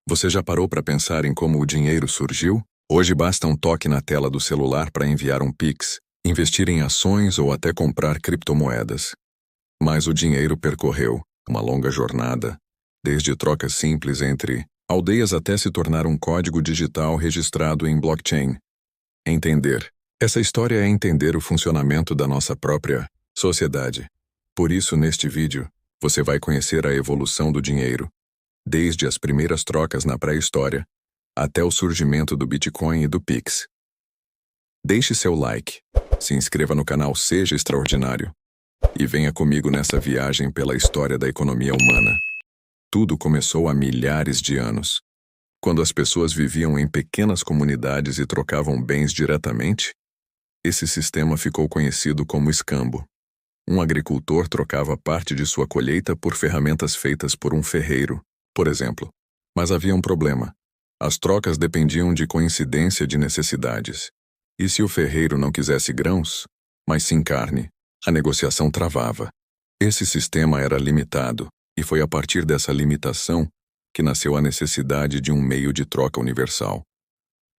Você já parou para pensar em como o dinheiro surgiu? Hoje basta um toque na tela do celular para enviar um Pix, investir em ações ou até comprar criptomoedas. Mas o dinheiro percorreu uma longa jornada, desde trocas simples entre aldeias até se tornar um código digital registrado em blockchain. Entender. Essa história é entender o funcionamento da nossa própria sociedade. Por isso, neste vídeo, você vai conhecer a evolução do dinheiro, desde as primeiras trocas na pré-história, até o surgimento do Bitcoin e do Pix. Deixe seu like, se inscreva no canal Seja Extraordinário e venha comigo nessa viagem pela história da economia humana. Tudo começou há milhares de anos, quando as pessoas viviam em pequenas comunidades e trocavam bens diretamente. Esse sistema ficou conhecido como escambo. Um agricultor trocava parte de sua colheita por ferramentas feitas por um ferreiro, por exemplo. Mas havia um problema. As trocas dependiam de coincidência de necessidades. E se o ferreiro não quisesse grãos, mas sim carne, a negociação travava. Esse sistema era limitado, e foi a partir dessa limitação que nasceu a necessidade de um meio de troca universal.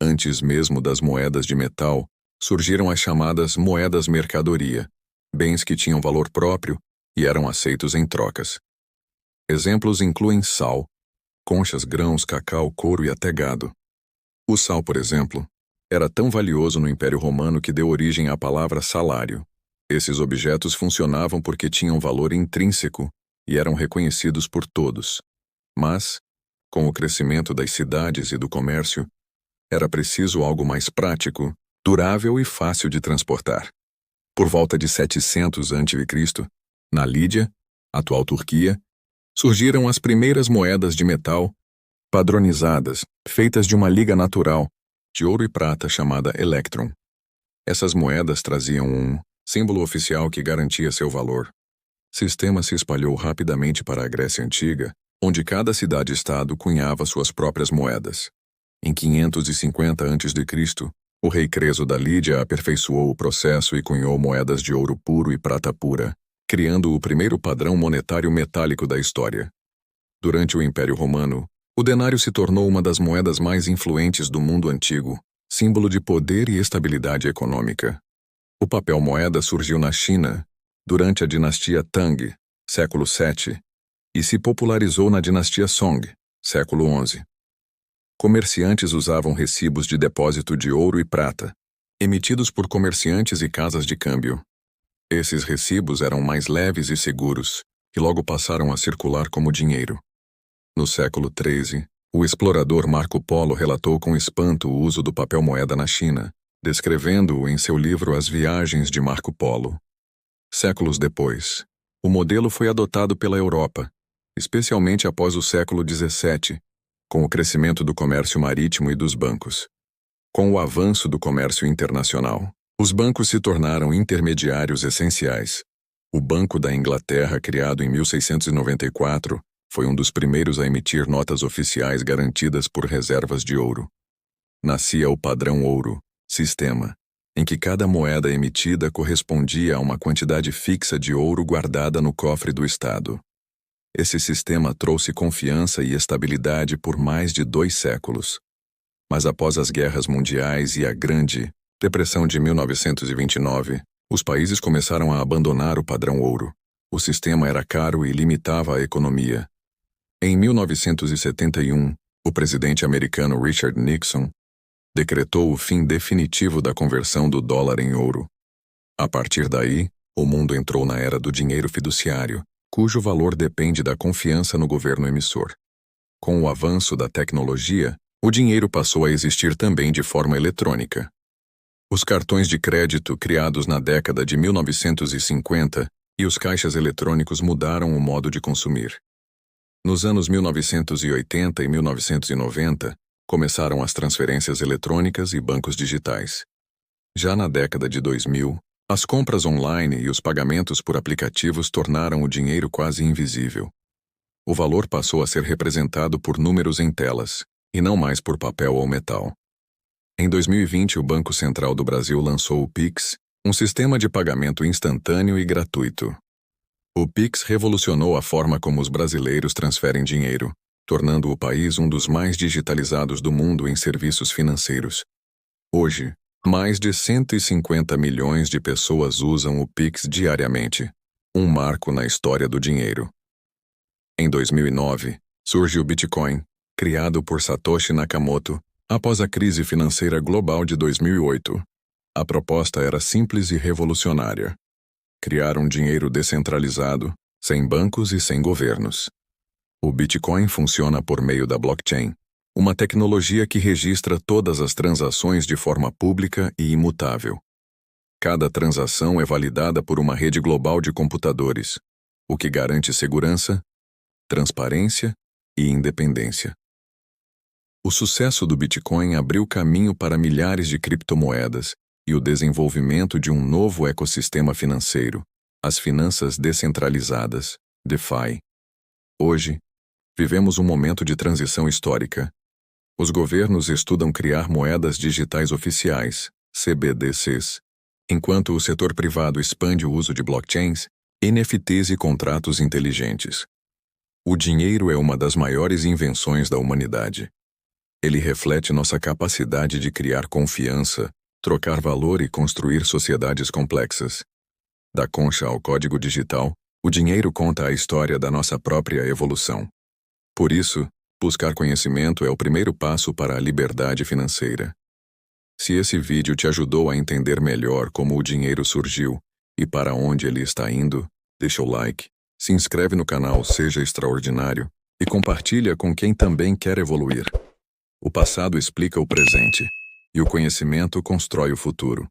Antes mesmo das moedas de metal, surgiram as chamadas moedas mercadoria, bens que tinham valor próprio e eram aceitos em trocas. Exemplos incluem sal, conchas, grãos, cacau, couro e até gado. O sal, por exemplo, era tão valioso no Império Romano que deu origem à palavra salário. Esses objetos funcionavam porque tinham valor intrínseco e eram reconhecidos por todos. Mas, com o crescimento das cidades e do comércio, era preciso algo mais prático, durável e fácil de transportar. Por volta de 700 a.C., na Lídia, atual Turquia, surgiram as primeiras moedas de metal padronizadas, feitas de uma liga natural, de ouro e prata chamada electrum. Essas moedas traziam um símbolo oficial que garantia seu valor. O sistema se espalhou rapidamente para a Grécia Antiga, onde cada cidade-estado cunhava suas próprias moedas. Em 550 a.C., o rei Creso da Lídia aperfeiçoou o processo e cunhou moedas de ouro puro e prata pura, criando o primeiro padrão monetário metálico da história. Durante o Império Romano, o denário se tornou uma das moedas mais influentes do mundo antigo, símbolo de poder e estabilidade econômica. O papel moeda surgiu na China, durante a dinastia Tang, século VII, e se popularizou na dinastia Song, século XI. Comerciantes usavam recibos de depósito de ouro e prata, emitidos por comerciantes e casas de câmbio. Esses recibos eram mais leves e seguros, e logo passaram a circular como dinheiro. No século XIII, o explorador Marco Polo relatou com espanto o uso do papel moeda na China, descrevendo-o em seu livro As Viagens de Marco Polo. Séculos depois, o modelo foi adotado pela Europa, especialmente após o século XVII, com o crescimento do comércio marítimo e dos bancos. Com o avanço do comércio internacional, os bancos se tornaram intermediários essenciais. O Banco da Inglaterra, criado em 1694, foi um dos primeiros a emitir notas oficiais garantidas por reservas de ouro. Nascia o padrão ouro, sistema, em que cada moeda emitida correspondia a uma quantidade fixa de ouro guardada no cofre do Estado. Esse sistema trouxe confiança e estabilidade por mais de 2 séculos. Mas após as guerras mundiais e a Grande Depressão de 1929, os países começaram a abandonar o padrão ouro. O sistema era caro e limitava a economia. Em 1971, o presidente americano Richard Nixon decretou o fim definitivo da conversão do dólar em ouro. A partir daí, o mundo entrou na era do dinheiro fiduciário, cujo valor depende da confiança no governo emissor. Com o avanço da tecnologia, o dinheiro passou a existir também de forma eletrônica. Os cartões de crédito criados na década de 1950 e os caixas eletrônicos mudaram o modo de consumir. Nos anos 1980 e 1990, começaram as transferências eletrônicas e bancos digitais. Já na década de 2000, as compras online e os pagamentos por aplicativos tornaram o dinheiro quase invisível. O valor passou a ser representado por números em telas, e não mais por papel ou metal. Em 2020, o Banco Central do Brasil lançou o Pix, um sistema de pagamento instantâneo e gratuito. O Pix revolucionou a forma como os brasileiros transferem dinheiro, tornando o país um dos mais digitalizados do mundo em serviços financeiros. Hoje, mais de 150 milhões de pessoas usam o Pix diariamente, um marco na história do dinheiro. Em 2009, surge o Bitcoin, criado por Satoshi Nakamoto, após a crise financeira global de 2008. A proposta era simples e revolucionária: criar um dinheiro descentralizado, sem bancos e sem governos. O Bitcoin funciona por meio da blockchain, uma tecnologia que registra todas as transações de forma pública e imutável. Cada transação é validada por uma rede global de computadores, o que garante segurança, transparência e independência. O sucesso do Bitcoin abriu caminho para milhares de criptomoedas e o desenvolvimento de um novo ecossistema financeiro, as finanças descentralizadas, DeFi. Hoje, vivemos um momento de transição histórica. Os governos estudam criar moedas digitais oficiais, CBDCs, enquanto o setor privado expande o uso de blockchains, NFTs e contratos inteligentes. O dinheiro é uma das maiores invenções da humanidade. Ele reflete nossa capacidade de criar confiança, trocar valor e construir sociedades complexas. Da concha ao código digital, o dinheiro conta a história da nossa própria evolução. Por isso, buscar conhecimento é o primeiro passo para a liberdade financeira. Se esse vídeo te ajudou a entender melhor como o dinheiro surgiu e para onde ele está indo, deixa o like, se inscreve no canal Seja Extraordinário e compartilha com quem também quer evoluir. O passado explica o presente, e o conhecimento constrói o futuro.